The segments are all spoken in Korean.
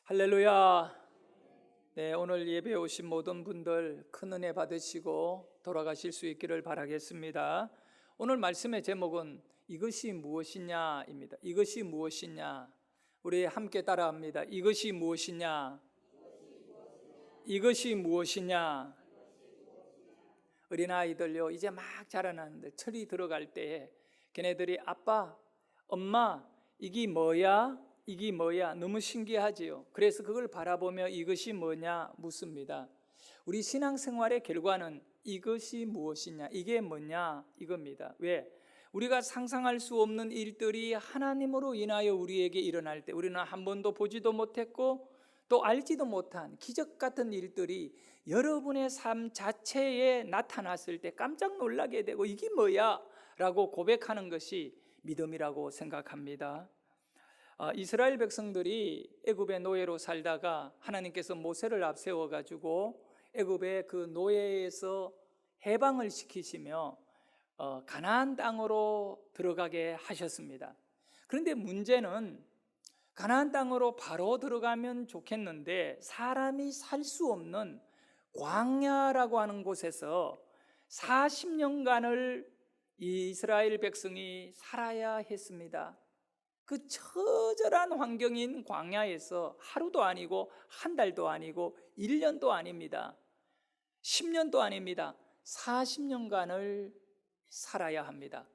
할렐루야. 네, 오늘 예배에 오신 모든 분들 큰 은혜 받으시고 돌아가실 수 있기를 바라겠습니다. 오늘 말씀의 제목은 이것이 무엇이냐입니다. 이것이 무엇이냐? 우리 함께 따라합니다. 이것이 무엇이냐? 이것이 무엇이냐? 어린아이들요, 이제 막 자라나는데 철이 들어갈 때 걔네들이 아빠, 엄마, 이게 뭐야? 이게 뭐야? 너무 신기하지요. 그래서 그걸 바라보며 이것이 뭐냐 묻습니다. 우리 신앙생활의 결과는 이것이 무엇이냐, 이게 뭐냐 이겁니다. 왜? 우리가 상상할 수 없는 일들이 하나님으로 인하여 우리에게 일어날 때 우리는 한 번도 보지도 못했고 또 알지도 못한 기적 같은 일들이 여러분의 삶 자체에 나타났을 때 깜짝 놀라게 되고 이게 뭐야? 라고 고백하는 것이 믿음이라고 생각합니다. 이스라엘 백성들이 애굽의 노예로 살다가 하나님께서 모세를 앞세워 가지고 애굽의 그 노예에서 해방을 시키시며 가나안 땅으로 들어가게 하셨습니다. 그런데 문제는 가나안 땅으로 바로 들어가면 좋겠는데 사람이 살 수 없는 광야라고 하는 곳에서 40년간을 이스라엘 백성이 살아야 했습니다. 그 처절한 환경인 광야에서 하루도 아니고 한 달도 아니고 1년도 아닙니다. 10년도 아닙니다. 40년간을 살아야 합니다.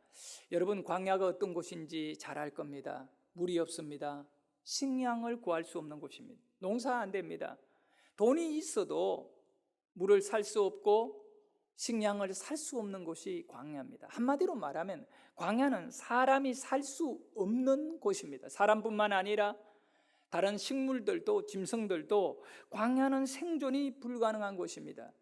여러분, 광야가 어떤 곳인지 잘 알 겁니다. 물이 없습니다. 식량을 구할 수 없는 곳입니다. 농사 안 됩니다. 돈이 있어도 물을 살 수 없고 식량을 살 수 없는 곳이 광야입니다. 한마디로 말하면 광야는 사람이 살 수 없는 곳입니다. 사람뿐만 아니라 다른 식물들도 짐승들도 광야는 생존이 불가능한 곳입니다.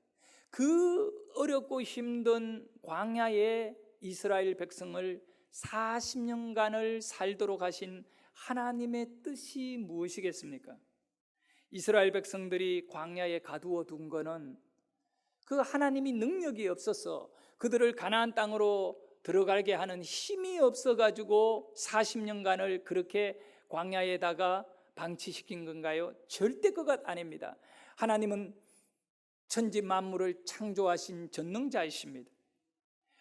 그 어렵고 힘든 광야에 이스라엘 백성을 40년간을 살도록 하신 하나님의 뜻이 무엇이겠습니까? 이스라엘 백성들이 광야에 가두어 둔 거는 그 하나님이 능력이 없어서 그들을 가나안 땅으로 들어가게 하는 힘이 없어가지고 40년간을 그렇게 광야에다가 방치시킨 건가요? 절대 그것 아닙니다. 하나님은 천지 만물을 창조하신 전능자이십니다.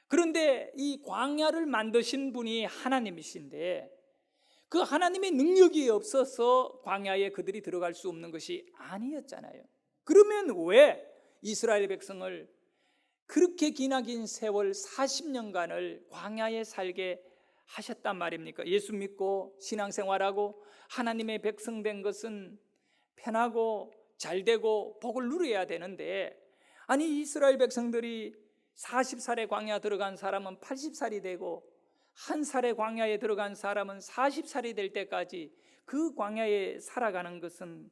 그런데 이 광야를 만드신 분이 하나님이신데 그 하나님의 능력이 없어서 광야에 그들이 들어갈 수 없는 것이 아니었잖아요. 그러면 왜 이스라엘 백성을 그렇게 기나긴 세월 40년간을 광야에 살게 하셨단 말입니까? 예수 믿고 신앙생활하고 하나님의 백성 된 것은 편하고 잘되고 복을 누려야 되는데, 아니 이스라엘 백성들이 40살에 광야 들어간 사람은 80살이 되고 한 살에 광야에 들어간 사람은 40살이 될 때까지 그 광야에 살아가는 것은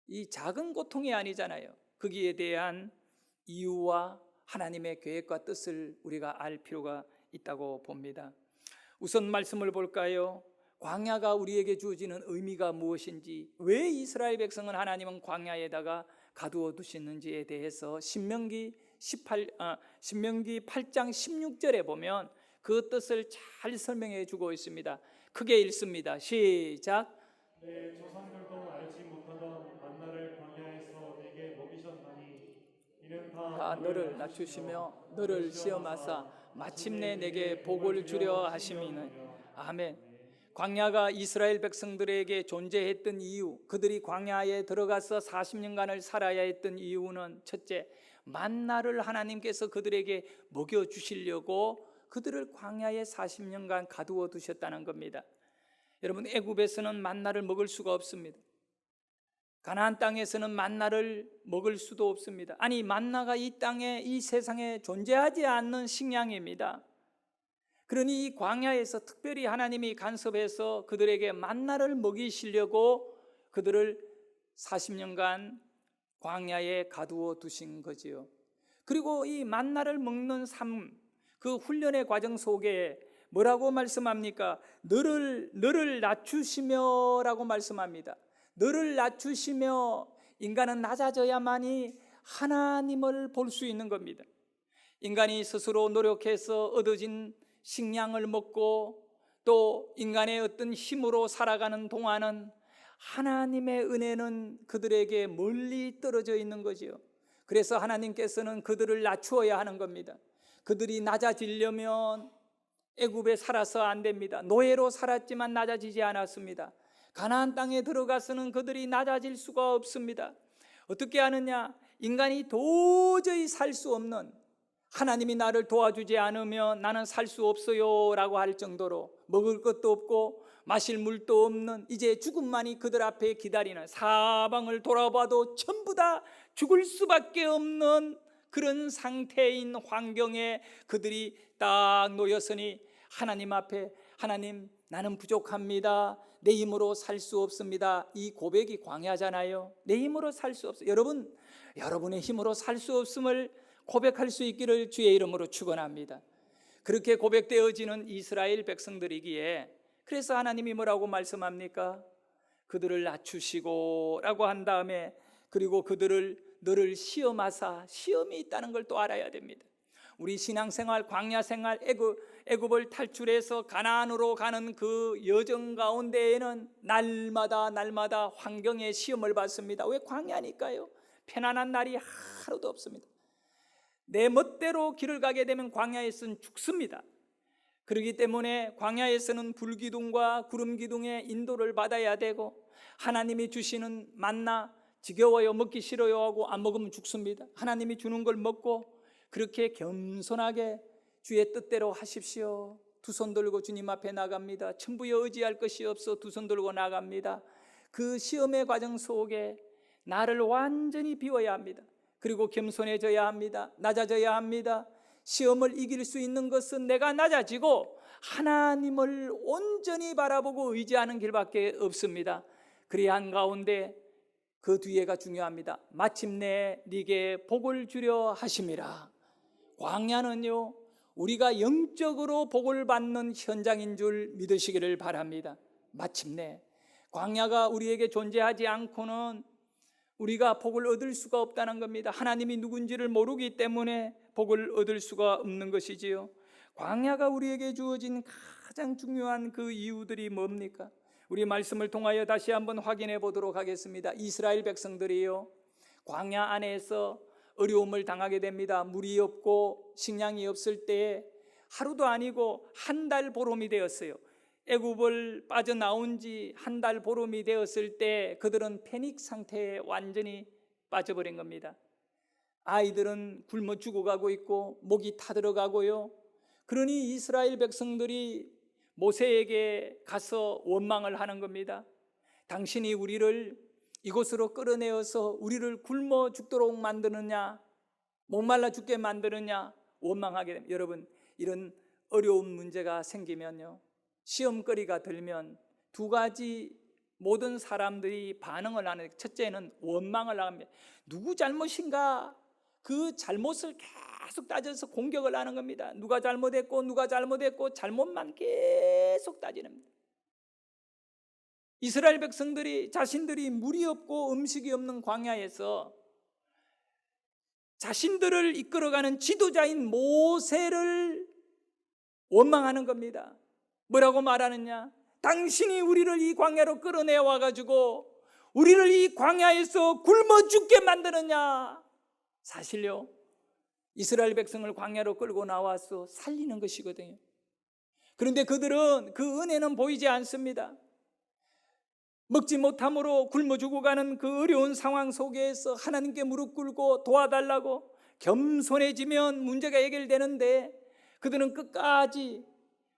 이 작은 고통이 아니잖아요. 거기에 대한 이유와 하나님의 계획과 뜻을 우리가 알 필요가 있다고 봅니다. 우선 말씀을 볼까요? 광야가 우리에게 주어지는 의미가 무엇인지, 왜 이스라엘 백성은 하나님은 광야에다가 가두어 두시는지에 대해서 신명기 8장 16절에 보면 그 뜻을 잘 설명해 주고 있습니다. 크게 읽습니다. 시작. 내 조상들도 알지 못하던 만나를 광야에서 내게 먹이셨나니 이는 다 너를 낮추시며 너를 시험하사 마침내 내게 복을 주려 하심이니. 아멘. 광야가 이스라엘 백성들에게 존재했던 이유, 그들이 광야에 들어가서 40년간을 살아야 했던 이유는 첫째, 만나를 하나님께서 그들에게 먹여주시려고 그들을 광야에 40년간 가두어 두셨다는 겁니다. 여러분, 애굽에서는 만나를 먹을 수가 없습니다. 가나안 땅에서는 만나를 먹을 수도 없습니다. 아니, 만나가 이 땅에, 이 세상에 존재하지 않는 식량입니다. 그러니 이 광야에서 특별히 하나님이 간섭해서 그들에게 만나를 먹이시려고 그들을 40년간 광야에 가두어 두신 거지요. 그리고 이 만나를 먹는 삶, 그 훈련의 과정 속에 뭐라고 말씀합니까? 너를 낮추시며 라고 말씀합니다. 너를 낮추시며, 인간은 낮아져야만이 하나님을 볼 수 있는 겁니다. 인간이 스스로 노력해서 얻어진 식량을 먹고 또 인간의 어떤 힘으로 살아가는 동안은 하나님의 은혜는 그들에게 멀리 떨어져 있는 거지요. 그래서 하나님께서는 그들을 낮추어야 하는 겁니다. 그들이 낮아지려면 애굽에 살아서 안 됩니다. 노예로 살았지만 낮아지지 않았습니다. 가나안 땅에 들어가서는 그들이 낮아질 수가 없습니다. 어떻게 하느냐? 인간이 도저히 살 수 없는, 하나님이 나를 도와주지 않으면 나는 살 수 없어요 라고 할 정도로 먹을 것도 없고 마실 물도 없는, 이제 죽음만이 그들 앞에 기다리는, 사방을 돌아봐도 전부 다 죽을 수밖에 없는 그런 상태인 환경에 그들이 딱 놓였으니 하나님 앞에, 하나님 나는 부족합니다, 내 힘으로 살 수 없습니다. 이 고백이 광야잖아요. 내 힘으로 살 수 없어요. 여러분의 힘으로 살 수 없음을 고백할 수 있기를 주의 이름으로 축원합니다. 그렇게 고백되어지는 이스라엘 백성들이기에, 그래서 하나님이 뭐라고 말씀합니까? 그들을 낮추시고 라고 한 다음에, 그리고 그들을 너를 시험하사, 시험이 있다는 걸 또 알아야 됩니다. 우리 신앙생활, 광야생활, 애굽을 탈출해서 가나안으로 가는 그 여정 가운데에는 날마다 환경의 시험을 받습니다. 왜? 광야니까요. 편안한 날이 하루도 없습니다. 내 멋대로 길을 가게 되면 광야에서는 죽습니다. 그렇기 때문에 광야에서는 불기둥과 구름기둥의 인도를 받아야 되고, 하나님이 주시는 만나 지겨워요, 먹기 싫어요 하고 안 먹으면 죽습니다. 하나님이 주는 걸 먹고 그렇게 겸손하게 주의 뜻대로 하십시오. 두 손 들고 주님 앞에 나갑니다. 천부에 의지할 것이 없어 두 손 들고 나갑니다. 그 시험의 과정 속에 나를 완전히 비워야 합니다. 그리고 겸손해져야 합니다. 낮아져야 합니다. 시험을 이길 수 있는 것은 내가 낮아지고 하나님을 온전히 바라보고 의지하는 길밖에 없습니다. 그리한 한가운데 그 뒤에가 중요합니다. 마침내 네게 복을 주려 하심이라. 광야는요, 우리가 영적으로 복을 받는 현장인 줄 믿으시기를 바랍니다. 마침내 광야가 우리에게 존재하지 않고는 우리가 복을 얻을 수가 없다는 겁니다. 하나님이 누군지를 모르기 때문에 복을 얻을 수가 없는 것이지요. 광야가 우리에게 주어진 가장 중요한 그 이유들이 뭡니까? 우리 말씀을 통하여 다시 한번 확인해 보도록 하겠습니다. 이스라엘 백성들이요, 광야 안에서 어려움을 당하게 됩니다. 물이 없고 식량이 없을 때에 하루도 아니고 한 달 보름이 되었어요. 애굽을 빠져나온 지 한 달 보름이 되었을 때 그들은 패닉 상태에 완전히 빠져버린 겁니다. 아이들은 굶어 죽어가고 있고 목이 타들어가고요. 그러니 이스라엘 백성들이 모세에게 가서 원망을 하는 겁니다. 당신이 우리를 이곳으로 끌어내어서 우리를 굶어 죽도록 만드느냐, 목말라 죽게 만드느냐 원망하게 됩니다. 여러분, 이런 어려운 문제가 생기면요, 시험거리가 들면 두 가지 모든 사람들이 반응을 하는, 첫째는 원망을 합니다. 누구 잘못인가? 그 잘못을 계속 따져서 공격을 하는 겁니다. 누가 잘못했고 잘못만 계속 따지는 겁니다. 이스라엘 백성들이 자신들이 물이 없고 음식이 없는 광야에서 자신들을 이끌어가는 지도자인 모세를 원망하는 겁니다. 뭐라고 말하느냐? 당신이 우리를 이 광야로 끌어내와 가지고 우리를 이 광야에서 굶어 죽게 만드느냐? 사실요, 이스라엘 백성을 광야로 끌고 나와서 살리는 것이거든요. 그런데 그들은 그 은혜는 보이지 않습니다. 먹지 못함으로 굶어 죽어가는 그 어려운 상황 속에서 하나님께 무릎 꿇고 도와달라고 겸손해지면 문제가 해결되는데, 그들은 끝까지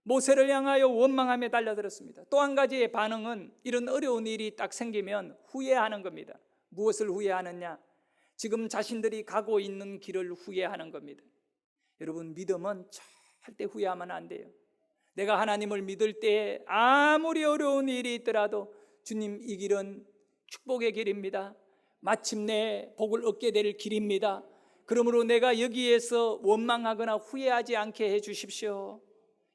모세를 향하여 원망하며 달려들었습니다. 또 한 가지의 반응은 이런 어려운 일이 딱 생기면 후회하는 겁니다. 무엇을 후회하느냐? 지금 자신들이 가고 있는 길을 후회하는 겁니다. 여러분, 믿음은 절대 후회하면 안 돼요. 내가 하나님을 믿을 때 아무리 어려운 일이 있더라도 주님, 이 길은 축복의 길입니다. 마침내 복을 얻게 될 길입니다. 그러므로 내가 여기에서 원망하거나 후회하지 않게 해 주십시오.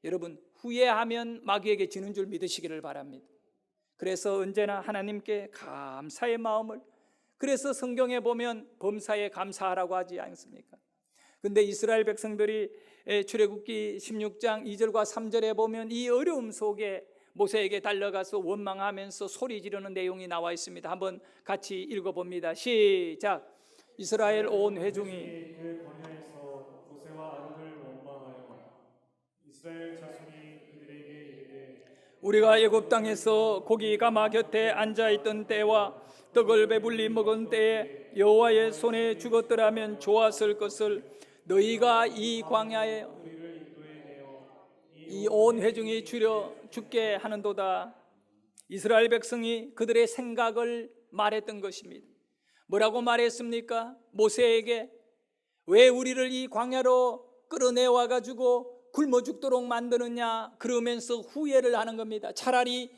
여러분, 후회하면 마귀에게 지는 줄 믿으시기를 바랍니다. 그래서 언제나 하나님께 감사의 마음을, 그래서 성경에 보면 범사에 감사하라고 하지 않습니까? 근데 이스라엘 백성들이 출애굽기 16장 2절과 3절에 보면 이 어려움 속에 모세에게 달려가서 원망하면서 소리 지르는 내용이 나와 있습니다. 한번 같이 읽어봅니다. 시작. 이스라엘 온 회중이 그 광야에서 모세와 아론을 원망하여 이스라엘 자손이 그들에게 이르되 우리가 애굽 땅에서 고기 가마 곁에 앉아 있던 때와 떡을 배불리 먹은 때에 여호와의 손에 죽었더라면 좋았을 것을 너희가 이 광야에 이 온 회중이 주려 죽게 하는도다. 이스라엘 백성이 그들의 생각을 말했던 것입니다. 뭐라고 말했습니까? 모세에게 왜 우리를 이 광야로 끌어내와 가지고 굶어 죽도록 만드느냐 그러면서 후회를 하는 겁니다. 차라리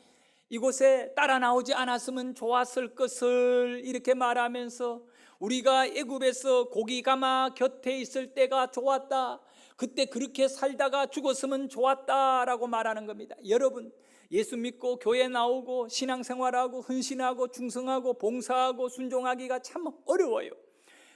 이곳에 따라 나오지 않았으면 좋았을 것을 이렇게 말하면서 우리가 애굽에서 고기 가마 곁에 있을 때가 좋았다. 그때 그렇게 살다가 죽었으면 좋았다라고 말하는 겁니다. 여러분, 예수 믿고 교회 나오고 신앙생활하고 헌신하고 충성하고 봉사하고 순종하기가 참 어려워요.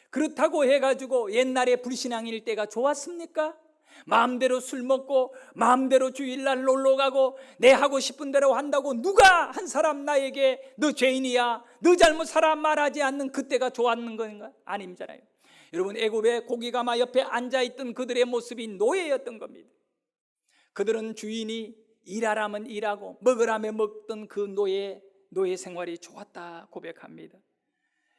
그렇다고 해가지고 옛날에 불신앙일 때가 좋았습니까? 마음대로 술 먹고 마음대로 주일날 놀러 가고 내 하고 싶은 대로 한다고 누가 한 사람 나에게 너 죄인이야, 너 잘못 살아 말하지 않는 그때가 좋았는 건가? 아니잖아요. 여러분, 애굽의 고기가마 옆에 앉아있던 그들의 모습이 노예였던 겁니다. 그들은 주인이 일하라면 일하고 먹으라면 먹던 그 노예 생활이 좋았다 고백합니다.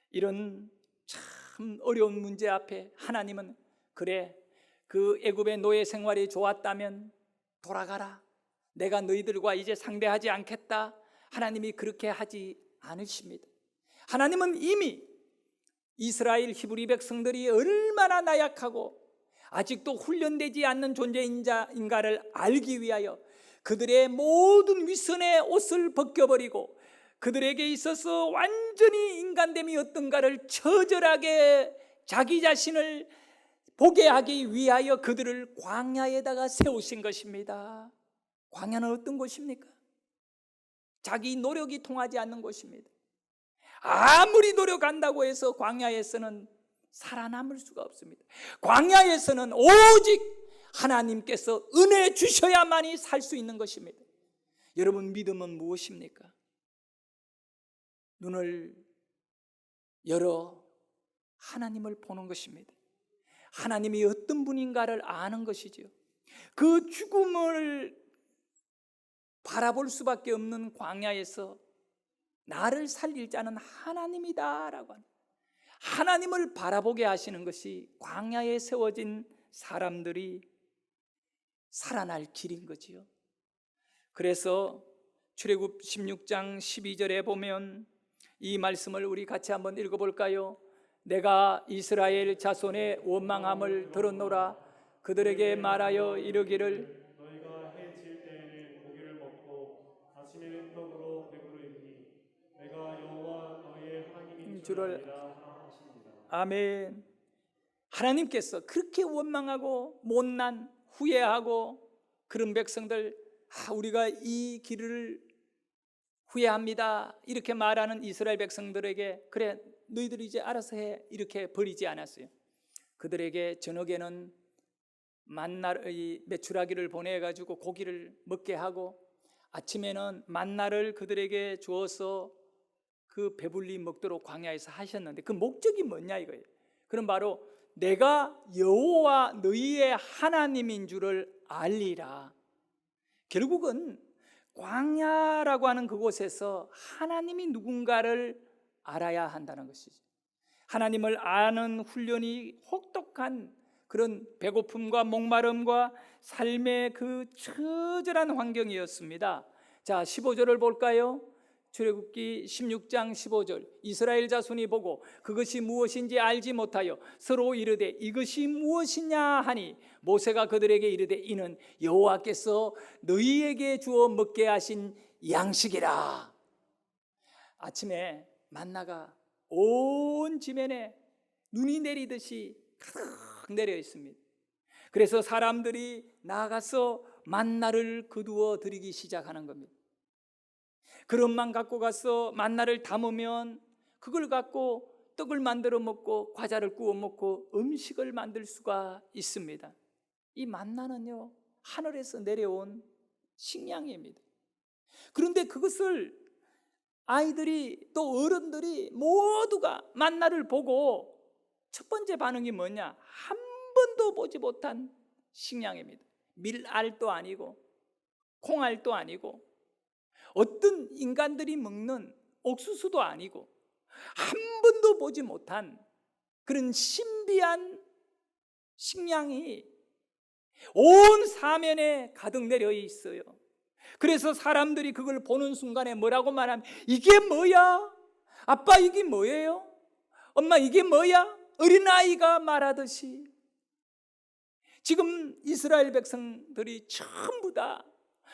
이런 참 어려운 문제 앞에 하나님은 그래, 그 애굽의 노예 생활이 좋았다면 돌아가라, 내가 너희들과 이제 상대하지 않겠다. 하나님이 그렇게 하지 않으십니다. 하나님은 이미 이스라엘 히브리 백성들이 얼마나 나약하고 아직도 훈련되지 않는 존재인가를 알기 위하여 그들의 모든 위선의 옷을 벗겨버리고 그들에게 있어서 완전히 인간됨이 어떤가를 처절하게 자기 자신을 보게 하기 위하여 그들을 광야에다가 세우신 것입니다. 광야는 어떤 곳입니까? 자기 노력이 통하지 않는 곳입니다. 아무리 노력한다고 해서 광야에서는 살아남을 수가 없습니다. 광야에서는 오직 하나님께서 은혜 주셔야만이 살 수 있는 것입니다. 여러분, 믿음은 무엇입니까? 눈을 열어 하나님을 보는 것입니다. 하나님이 어떤 분인가를 아는 것이지요. 그 죽음을 바라볼 수밖에 없는 광야에서 나를 살릴 자는 하나님이다라고 하는, 하나님을 바라보게 하시는 것이 광야에 세워진 사람들이 살아날 길인 거지요. 그래서 출애굽 16장 12절에 보면 이 말씀을 우리 같이 한번 읽어볼까요? 내가 이스라엘 자손의 원망함을 들었노라. 그들에게 말하여 이르기를 너희가 해질 때에는 고기를 먹고 아침에는 떡으로 배부르리니 내가 여호와 너희의 하나님인 줄 알리라 하십니다. 아멘. 하나님께서 그렇게 원망하고 못난 후회하고 그런 백성들, 우리가 이 길을 후회합니다 이렇게 말하는 이스라엘 백성들에게 그래 너희들이 이제 알아서 해 이렇게 버리지 않았어요. 그들에게 저녁에는 만나의 메추라기를 보내가지고 고기를 먹게 하고 아침에는 만나를 그들에게 주어서 그 배불리 먹도록 광야에서 하셨는데 그 목적이 뭐냐 이거예요. 그럼 바로 내가 여호와 너희의 하나님인 줄을 알리라. 결국은 광야라고 하는 그곳에서 하나님이 누군가를 알아야 한다는 것이죠. 하나님을 아는 훈련이 혹독한 그런 배고픔과 목마름과 삶의 그 처절한 환경이었습니다. 자, 15절을 볼까요? 출애굽기 16장 15절. 이스라엘 자손이 보고 그것이 무엇인지 알지 못하여 서로 이르되 이것이 무엇이냐 하니 모세가 그들에게 이르되 이는 여호와께서 너희에게 주어 먹게 하신 양식이라. 아침에 만나가 온 지면에 눈이 내리듯이 가득 내려 있습니다. 그래서 사람들이 나가서 만나를 거두어 드리기 시작하는 겁니다. 그릇만 갖고 가서 만나를 담으면 그걸 갖고 떡을 만들어 먹고 과자를 구워 먹고 음식을 만들 수가 있습니다. 이 만나는요, 하늘에서 내려온 식량입니다. 그런데 그것을 아이들이 또 어른들이 모두가 만나를 보고 첫 번째 반응이 뭐냐? 한 번도 보지 못한 식량입니다. 밀알도 아니고 콩알도 아니고 어떤 인간들이 먹는 옥수수도 아니고 한 번도 보지 못한 그런 신비한 식량이 온 사면에 가득 내려 있어요. 그래서 사람들이 그걸 보는 순간에 뭐라고 말하면 이게 뭐야? 아빠 이게 뭐예요? 엄마 이게 뭐야? 어린아이가 말하듯이 지금 이스라엘 백성들이 전부 다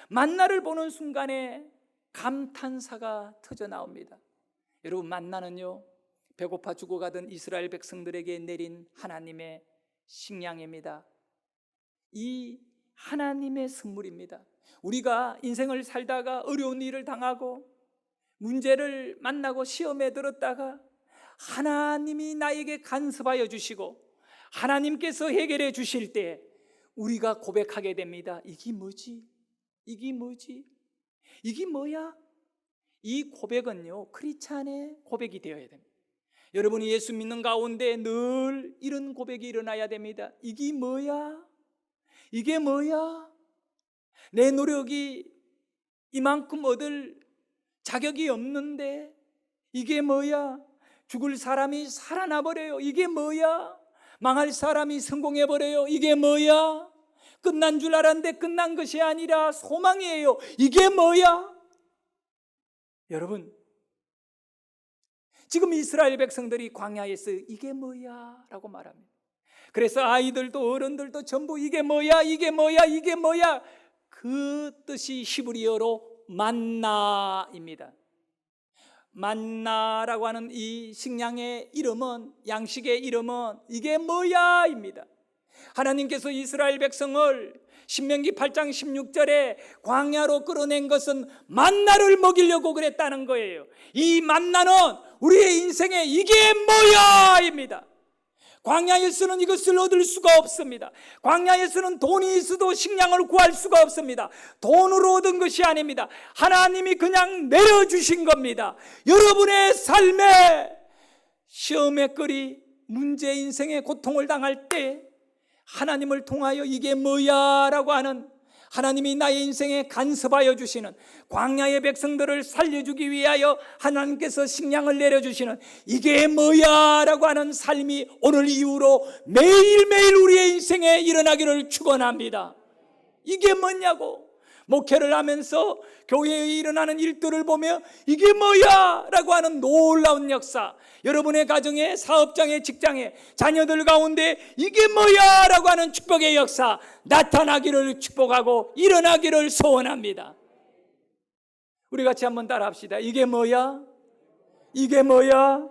만나를 보는 순간에 감탄사가 터져 나옵니다. 여러분, 만나는요 배고파 죽어가던 이스라엘 백성들에게 내린 하나님의 식량입니다. 이 하나님의 선물입니다. 우리가 인생을 살다가 어려운 일을 당하고 문제를 만나고 시험에 들었다가 하나님이 나에게 간섭하여 주시고 하나님께서 해결해 주실 때 우리가 고백하게 됩니다. 이게 뭐지? 이게 뭐지? 이게 뭐야? 이 고백은요 크리스찬의 고백이 되어야 됩니다. 여러분이 예수 믿는 가운데 늘 이런 고백이 일어나야 됩니다. 이게 뭐야? 이게 뭐야? 내 노력이 이만큼 얻을 자격이 없는데 이게 뭐야? 죽을 사람이 살아나 버려요. 이게 뭐야? 망할 사람이 성공해 버려요. 이게 뭐야? 끝난 줄 알았는데 끝난 것이 아니라 소망이에요. 이게 뭐야? 여러분, 지금 이스라엘 백성들이 광야에서 이게 뭐야? 라고 말합니다. 그래서 아이들도 어른들도 전부 이게 뭐야? 이게 뭐야? 이게 뭐야? 그 뜻이 히브리어로 만나입니다. 만나라고 하는 이 식량의 이름은, 양식의 이름은 이게 뭐야? 입니다. 하나님께서 이스라엘 백성을 신명기 8장 16절에 광야로 끌어낸 것은 만나를 먹이려고 그랬다는 거예요. 이 만나는 우리의 인생에 이게 뭐야? 입니다. 광야에서는 이것을 얻을 수가 없습니다. 광야에서는 돈이 있어도 식량을 구할 수가 없습니다. 돈으로 얻은 것이 아닙니다. 하나님이 그냥 내려주신 겁니다. 여러분의 삶에 시험의 거리, 문제, 인생의 고통을 당할 때 하나님을 통하여 이게 뭐야? 라고 하는, 하나님이 나의 인생에 간섭하여 주시는, 광야의 백성들을 살려주기 위하여 하나님께서 식량을 내려주시는 이게 뭐야? 라고 하는 삶이 오늘 이후로 매일매일 우리의 인생에 일어나기를 축원합니다. 이게 뭐냐고, 목회를 하면서 교회에 일어나는 일들을 보며 이게 뭐야? 라고 하는 놀라운 역사, 여러분의 가정에, 사업장에, 직장에, 자녀들 가운데 이게 뭐야? 라고 하는 축복의 역사 나타나기를 축복하고 일어나기를 소원합니다. 우리 같이 한번 따라 합시다. 이게 뭐야? 이게 뭐야?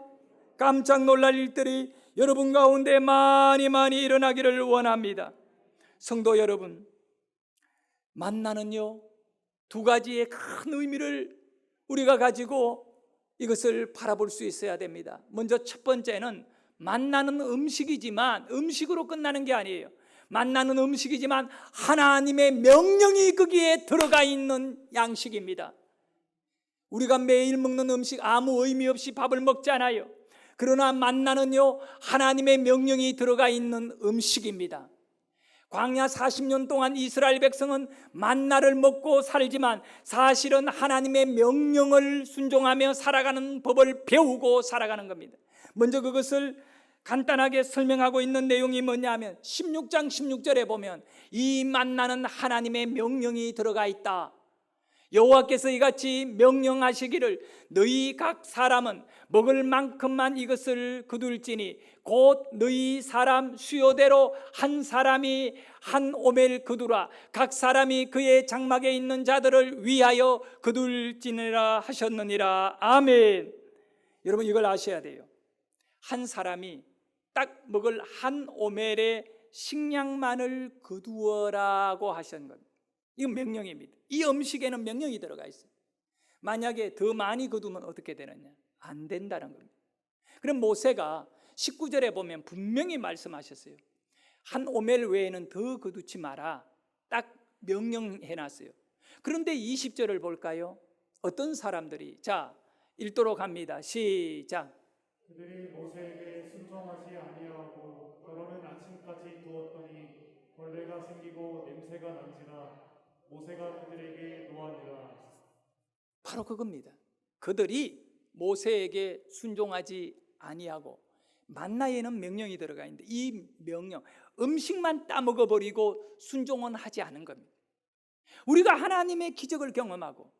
깜짝 놀랄 일들이 여러분 가운데 많이 일어나기를 원합니다. 성도 여러분, 만나는요 두 가지의 큰 의미를 우리가 가지고 이것을 바라볼 수 있어야 됩니다. 먼저 첫 번째는 만나는 음식이지만 음식으로 끝나는 게 아니에요. 만나는 음식이지만 하나님의 명령이 거기에 들어가 있는 양식입니다. 우리가 매일 먹는 음식 아무 의미 없이 밥을 먹잖아요. 그러나 만나는요 하나님의 명령이 들어가 있는 음식입니다. 광야 40년 동안 이스라엘 백성은 만나를 먹고 살지만 사실은 하나님의 명령을 순종하며 살아가는 법을 배우고 살아가는 겁니다. 먼저 그것을 간단하게 설명하고 있는 내용이 뭐냐면 16장 16절에 보면 이 만나는 하나님의 명령이 들어가 있다. 여호와께서 이같이 명령하시기를 너희 각 사람은 먹을 만큼만 이것을 거둘지니 곧 너희 사람 수요대로 한 사람이 한 오멜 거두라. 각 사람이 그의 장막에 있는 자들을 위하여 거둘지니라 하셨느니라. 아멘. 여러분 이걸 아셔야 돼요. 한 사람이 딱 먹을 한 오멜의 식량만을 거두어라고 하신 겁니다. 이건 명령입니다. 이 음식에는 명령이 들어가 있어요. 만약에 더 많이 거두면 어떻게 되느냐? 안 된다는 겁니다. 그럼 모세가 19절에 보면 분명히 말씀하셨어요. 한 오멜 외에는 더 거두지 마라. 딱 명령해놨어요. 그런데 20절을 볼까요? 어떤 사람들이, 자, 읽도록 합니다. 시작. 그들이 모세에게 순종하지 아니하고 더러는 아침까지 두었더니 벌레가 생기고 냄새가 난지라 모세가 그들에게 노하니라. 바로 그겁니다. 그들이 모세에게 순종하지 아니하고, 만나에는 명령이 들어가 있는데 이 명령, 음식만 따먹어 버리고 순종은 하지 않은 겁니다. 우리가 하나님의 기적을 경험하고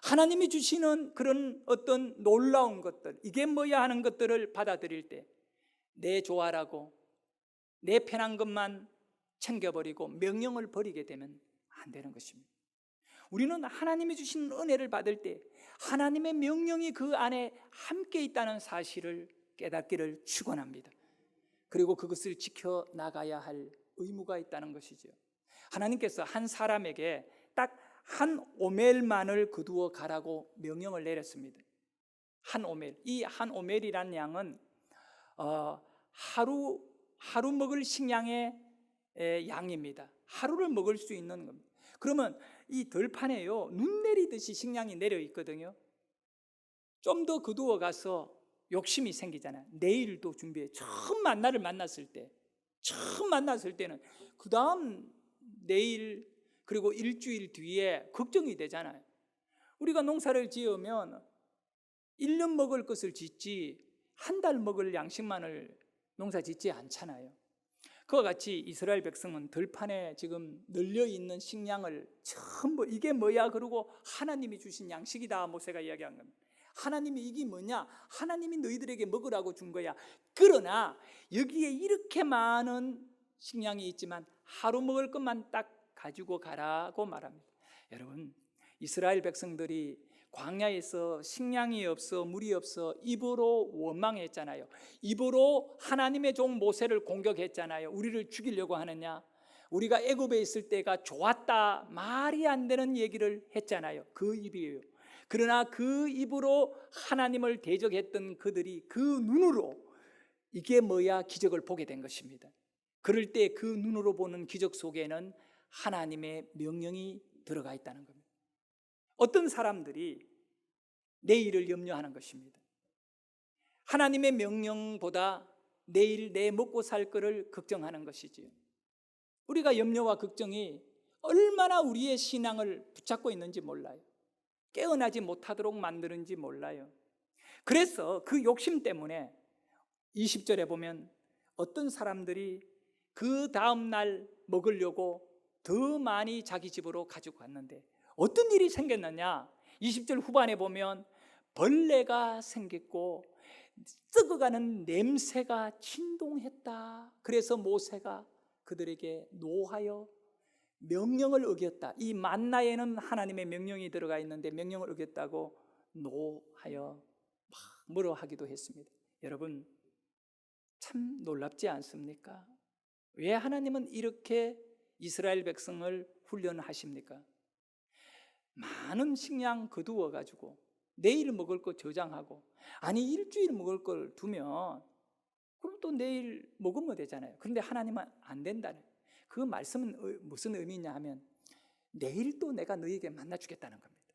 하나님이 주시는 그런 어떤 놀라운 것들, 이게 뭐야 하는 것들을 받아들일 때 내 좋아라고 내 편한 것만 챙겨버리고 명령을 버리게 되면 안 되는 것입니다. 우리는 하나님이 주신 은혜를 받을 때 하나님의 명령이 그 안에 함께 있다는 사실을 깨닫기를 축원합니다. 그리고 그것을 지켜나가야 할 의무가 있다는 것이죠. 하나님께서 한 사람에게 딱 한 오멜만을 거두어 가라고 명령을 내렸습니다. 한 오멜. 이 한 오멜이란 양은 하루 먹을 식량의 양입니다. 하루를 먹을 수 있는 겁니다. 그러면 이 들판에요, 눈 내리듯이 식량이 내려 있거든요. 좀 더 거두어 가서 욕심이 생기잖아요. 내일도 준비해. 처음 만났을 때는 그 다음 내일 그리고 일주일 뒤에 걱정이 되잖아요. 우리가 농사를 지으면 1년 먹을 것을 짓지 한 달 먹을 양식만을 농사 짓지 않잖아요. 그와 같이 이스라엘 백성은 들판에 지금 널려 있는 식량을 전부 이게 뭐야 그러고 하나님이 주신 양식이다 모세가 이야기한 겁니다. 하나님이 이게 뭐냐? 하나님이 너희들에게 먹으라고 준 거야. 그러나 여기에 이렇게 많은 식량이 있지만 하루 먹을 것만 딱 가지고 가라고 말합니다. 여러분, 이스라엘 백성들이 광야에서 식량이 없어 물이 없어 입으로 원망했잖아요. 입으로 하나님의 종 모세를 공격했잖아요. 우리를 죽이려고 하느냐? 우리가 애굽에 있을 때가 좋았다, 말이 안 되는 얘기를 했잖아요. 그 입이에요. 그러나 그 입으로 하나님을 대적했던 그들이 그 눈으로 이게 뭐야 기적을 보게 된 것입니다. 그럴 때 그 눈으로 보는 기적 속에는 하나님의 명령이 들어가 있다는 겁니다. 어떤 사람들이 내일을 염려하는 것입니다. 하나님의 명령보다 내일 내 먹고 살 것을 걱정하는 것이지요. 우리가 염려와 걱정이 얼마나 우리의 신앙을 붙잡고 있는지 몰라요. 깨어나지 못하도록 만드는지 몰라요. 그래서 그 욕심 때문에 20절에 보면 어떤 사람들이 그 다음날 먹으려고 더 많이 자기 집으로 가지고 갔는데 어떤 일이 생겼느냐? 20절 후반에 보면 벌레가 생겼고 썩어가는 냄새가 진동했다. 그래서 모세가 그들에게 노하여 명령을 어겼다. 이 만나에는 하나님의 명령이 들어가 있는데 명령을 어겼다고 노하여 뭐라 하기도 했습니다. 여러분, 참 놀랍지 않습니까? 왜 하나님은 이렇게 이스라엘 백성을 훈련하십니까? 많은 식량 거두어 가지고 내일 먹을 거 저장하고, 아니 일주일 먹을 걸 두면 그럼 또 내일 먹으면 되잖아요. 그런데 하나님은 안 된다는, 그 말씀은 무슨 의미냐 하면 내일 또 내가 너희에게 만나주겠다는 겁니다.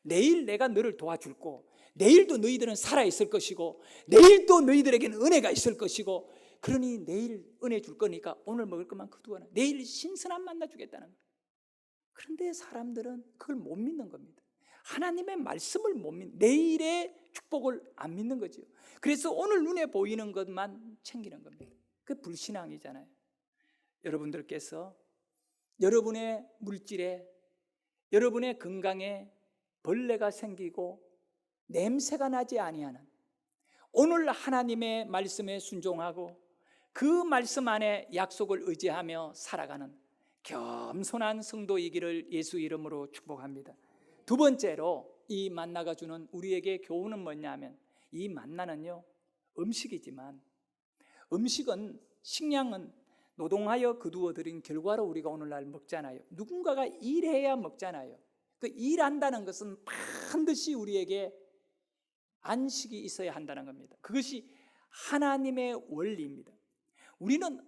내일 내가 너를 도와줄고, 내일도 너희들은 살아있을 것이고, 내일도 너희들에게는 은혜가 있을 것이고, 그러니 내일 은혜 줄 거니까 오늘 먹을 것만 거두어라. 내일 신선한 만나주겠다는 거예요. 그런데 사람들은 그걸 못 믿는 겁니다. 하나님의 말씀을 못 믿는, 내일의 축복을 안 믿는 거죠. 그래서 오늘 눈에 보이는 것만 챙기는 겁니다. 그 불신앙이잖아요. 여러분들께서 여러분의 물질에, 여러분의 건강에 벌레가 생기고 냄새가 나지 아니하는, 오늘 하나님의 말씀에 순종하고 그 말씀 안에 약속을 의지하며 살아가는 겸손한 성도이기를 예수 이름으로 축복합니다. 두 번째로 이 만나가 주는 우리에게 교훈은 뭐냐면, 이 만나는요 음식이지만, 음식은, 식량은 노동하여 거두어 들인 결과로 우리가 오늘날 먹잖아요. 누군가가 일해야 먹잖아요. 그 일한다는 것은 반드시 우리에게 안식이 있어야 한다는 겁니다. 그것이 하나님의 원리입니다. 우리는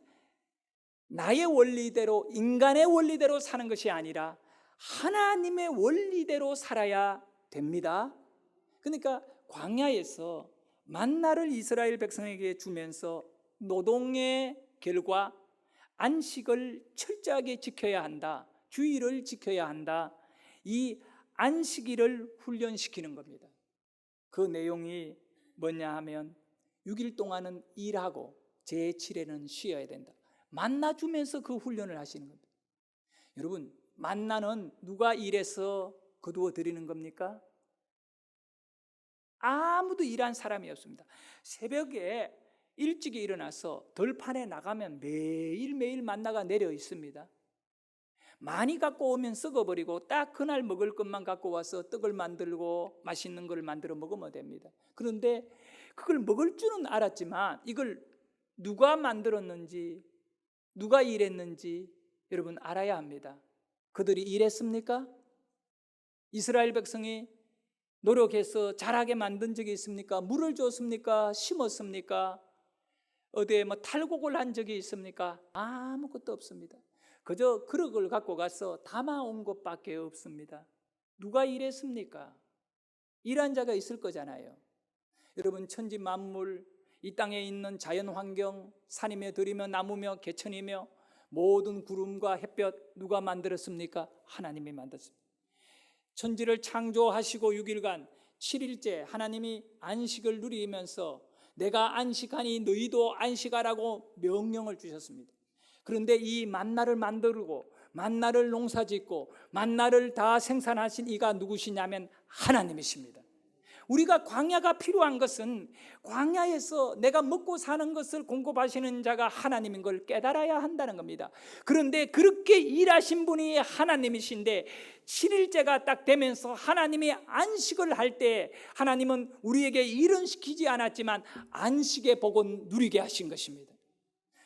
나의 원리대로, 인간의 원리대로 사는 것이 아니라 하나님의 원리대로 살아야 됩니다. 그러니까 광야에서 만나를 이스라엘 백성에게 주면서 노동의 결과 안식을 철저하게 지켜야 한다. 주의를 지켜야 한다. 이 안식일을 훈련시키는 겁니다. 그 내용이 뭐냐 하면 6일 동안은 일하고 제7일에는 쉬어야 된다. 만나 주면서 그 훈련을 하시는 겁니다. 여러분, 만나는 누가 일해서 거두어 드리는 겁니까? 아무도 일한 사람이 없습니다. 새벽에 일찍 일어나서 들판에 나가면 매일매일 만나가 내려 있습니다. 많이 갖고 오면 썩어버리고 딱 그날 먹을 것만 갖고 와서 떡을 만들고 맛있는 걸 만들어 먹으면 됩니다. 그런데 그걸 먹을 줄은 알았지만 이걸 누가 만들었는지 누가 일했는지 여러분 알아야 합니다. 그들이 일했습니까? 이스라엘 백성이 노력해서 자라게 만든 적이 있습니까? 물을 줬습니까? 심었습니까? 어디에 탈곡을 한 적이 있습니까? 아무것도 없습니다. 그저 그릇을 갖고 가서 담아온 것밖에 없습니다. 누가 일했습니까? 일한 자가 있을 거잖아요. 여러분, 천지 만물, 이 땅에 있는 자연 환경, 산이며 들이며 나무며 개천이며 모든 구름과 햇볕 누가 만들었습니까? 하나님이 만들었습니다. 천지를 창조하시고 6일간 7일째 하나님이 안식을 누리면서 내가 안식하니 너희도 안식하라고 명령을 주셨습니다. 그런데 이 만나를 만들고 만나를 농사짓고 만나를 다 생산하신 이가 누구시냐면 하나님이십니다. 우리가 광야가 필요한 것은 광야에서 내가 먹고 사는 것을 공급하시는 자가 하나님인 걸 깨달아야 한다는 겁니다. 그런데 그렇게 일하신 분이 하나님이신데 7일째가 딱 되면서 하나님이 안식을 할 때 하나님은 우리에게 일은 시키지 않았지만 안식의 복은 누리게 하신 것입니다.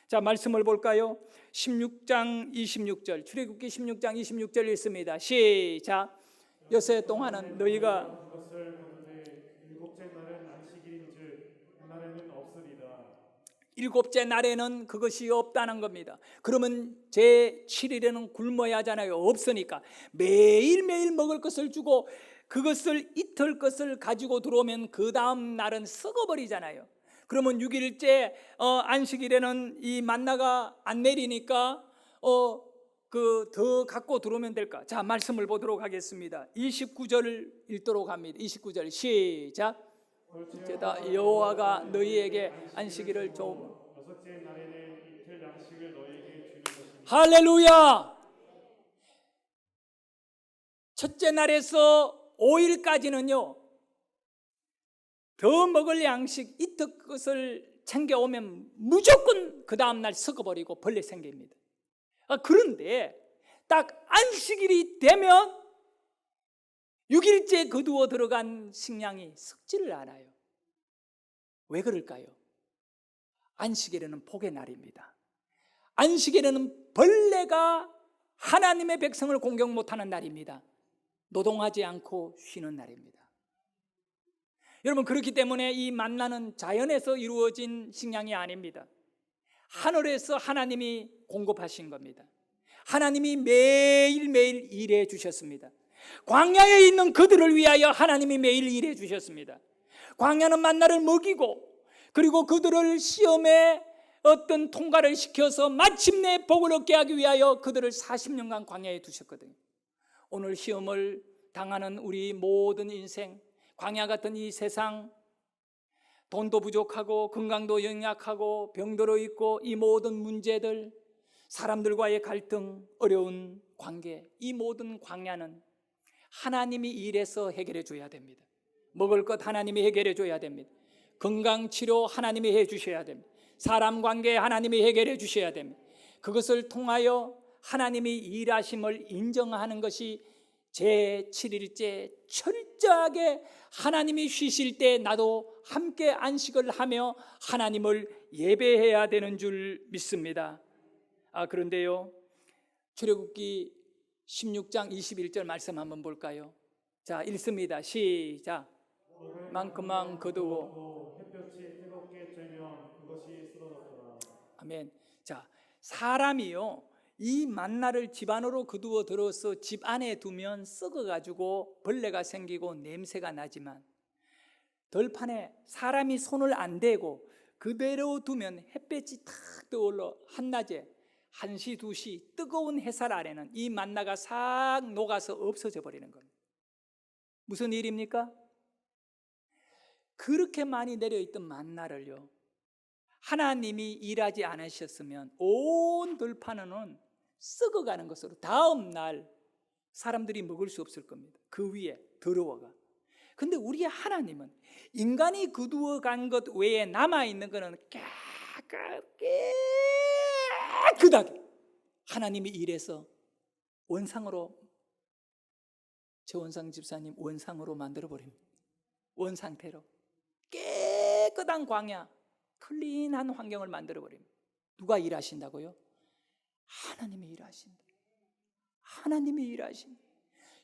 자, 말씀을 볼까요? 16장 26절, 출애굽기 16장 26절 읽습니다. 시작. 여세 동안은 너희가 일곱째 날에는 그것이 없다는 겁니다. 그러면 제7일에는 굶어야 하잖아요. 없으니까 매일매일 먹을 것을 주고 그것을 이틀 것을 가지고 들어오면 그 다음 날은 썩어버리잖아요. 그러면 6일째 안식일에는 이 만나가 안 내리니까 더 갖고 들어오면 될까? 자, 말씀을 보도록 하겠습니다. 29절을 읽도록 합니다. 29절 시작. 첫째다 여호와가 너희에게 안식일을 줘. 여섯째 날에는 이틀 양식을 너희에게 주는 것입니다. 할렐루야. 첫째 날에서 5일까지는요 더 먹을 양식 이틀 것을 챙겨오면 무조건 그 다음 날 썩어버리고 벌레 생깁니다. 그런데 딱 안식일이 되면 6일째 거두어 들어간 식량이 썩지를 않아요. 왜 그럴까요? 안식일에는 복의 날입니다. 안식일에는 벌레가 하나님의 백성을 공격 못하는 날입니다. 노동하지 않고 쉬는 날입니다. 여러분, 그렇기 때문에 이 만나는 자연에서 이루어진 식량이 아닙니다. 하늘에서 하나님이 공급하신 겁니다. 하나님이 매일매일 일해 주셨습니다. 광야에 있는 그들을 위하여 하나님이 매일 일해 주셨습니다. 광야는 만나를 먹이고 그리고 그들을 시험에 어떤 통과를 시켜서 마침내 복을 얻게 하기 위하여 그들을 40년간 광야에 두셨거든요. 오늘 시험을 당하는 우리 모든 인생, 광야 같은 이 세상, 돈도 부족하고 건강도 연약하고 병들어 있고 이 모든 문제들, 사람들과의 갈등, 어려운 관계, 이 모든 광야는 하나님이 일해서 해결해 줘야 됩니다. 먹을 것 하나님이 해결해 줘야 됩니다. 건강치료 하나님이 해 주셔야 됩니다. 사람 관계 하나님이 해결해 주셔야 됩니다. 그것을 통하여 하나님이 일하심을 인정하는 것이 제7일째 철저하게 하나님이 쉬실 때 나도 함께 안식을 하며 하나님을 예배해야 되는 줄 믿습니다. 그런데요, 출애굽기 16장 21절 말씀 한번 볼까요? 자, 읽습니다. 시작. 만큼만 거두고 햇볕이 뜨겁게 쬐면 그것이 쓰러졌더라. 아멘. 자, 사람이요 이 만나를 집 안으로 거두어 들어서 집 안에 두면 썩어가지고 벌레가 생기고 냄새가 나지만 덜판에 사람이 손을 안 대고 그대로 두면 햇볕이 탁 떠올라 한낮에 1시, 2시 뜨거운 햇살 아래는 이 만나가 싹 녹아서 없어져 버리는 겁니다. 무슨 일입니까? 그렇게 많이 내려있던 만나를요, 하나님이 일하지 않으셨으면 온 들판은 썩어가는 것으로 다음 날 사람들이 먹을 수 없을 겁니다. 그 위에 더러워가. 근데 우리 하나님은 인간이 거두어 간 것 외에 남아있는 것은 깨끗하게 하나님이 일해서 원상으로, 최원상 집사님 원상으로 만들어 버립니다. 원상태로 깨끗한 광야, 클린한 환경을 만들어 버립니다. 누가 일하신다고요? 하나님이 일하신다. 하나님이 일하신다.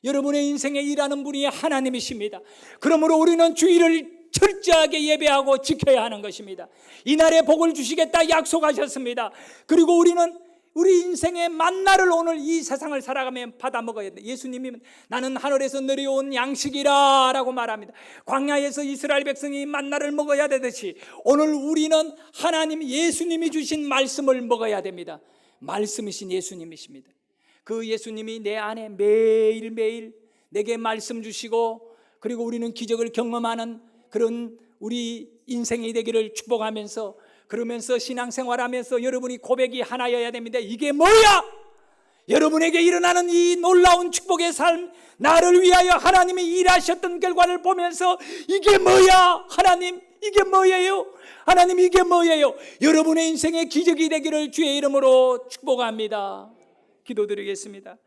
여러분의 인생에 일하는 분이 하나님이십니다. 그러므로 우리는 주일을 철저하게 예배하고 지켜야 하는 것입니다. 이날에 복을 주시겠다 약속하셨습니다. 그리고 우리는 우리 인생의 만나를 오늘 이 세상을 살아가면 받아 먹어야 돼. 예수님이 나는 하늘에서 내려온 양식이라 라고 말합니다. 광야에서 이스라엘 백성이 만나를 먹어야 되듯이 오늘 우리는 하나님 예수님이 주신 말씀을 먹어야 됩니다. 말씀이신 예수님이십니다. 그 예수님이 내 안에 매일매일 내게 말씀 주시고, 그리고 우리는 기적을 경험하는 그런 우리 인생이 되기를 축복하면서, 그러면서 신앙생활하면서 여러분이 고백이 하나여야 됩니다. 이게 뭐야? 여러분에게 일어나는 이 놀라운 축복의 삶, 나를 위하여 하나님이 일하셨던 결과를 보면서 이게 뭐야? 하나님 이게 뭐예요? 하나님 이게 뭐예요? 여러분의 인생의 기적이 되기를 주의 이름으로 축복합니다. 기도드리겠습니다.